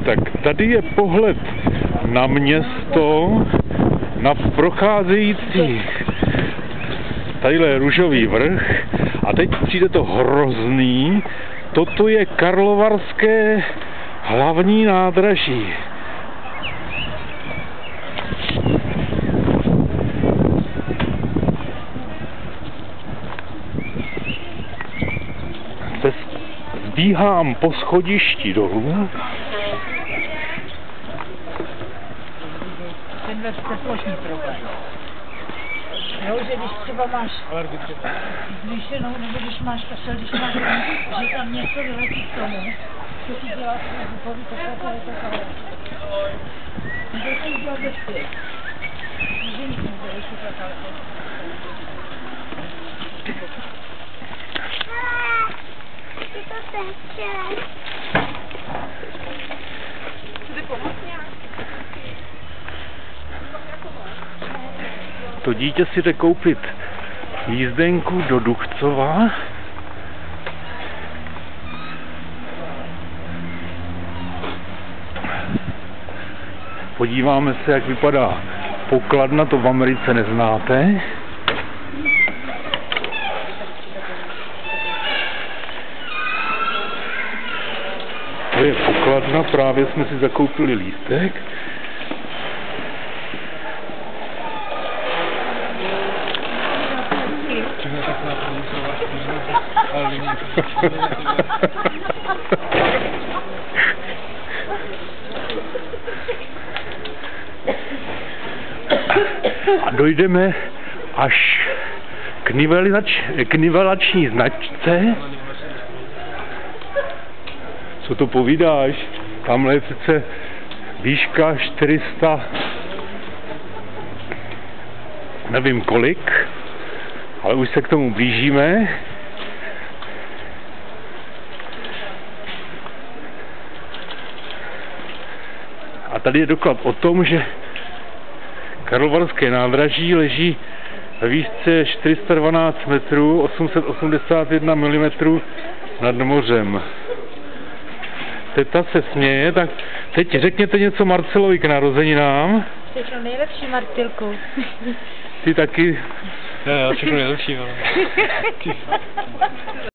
Tak tady je pohled na město, na procházející tadyhle Růžový vrch a teď přijde to hrozný, toto je Karlovarské hlavní nádraží. Zbíhám po schodišti dolů. Tenhle plošný problém. Jo, že když třeba máš zvýšenou, nebo když máš kasel, když máš, že tam něco vyletí k tomu, co ti dělá zvukový, tak to je takové. To udělat bezpět. Může nic nedělat, ještě takhle. To dítě si jde koupit jízdenku do Duchcova. Podíváme se, jak vypadá pokladna, to v Americe neznáte. To je pokladna, právě jsme si zakoupili lístek. A dojdeme až k nivelační značce. Co to povídáš? Tamhle je přece výška 400, nevím kolik, ale už se k tomu blížíme. A tady je doklad o tom, že Karlovarské nádraží leží ve výšce 412 metrů, 881 mm nad mořem. Teta se směje, tak teď řekněte něco Marcelovi k narozeninám. Všechno nejlepší, Martilku. Ty taky. Jo, všechno nejlepší.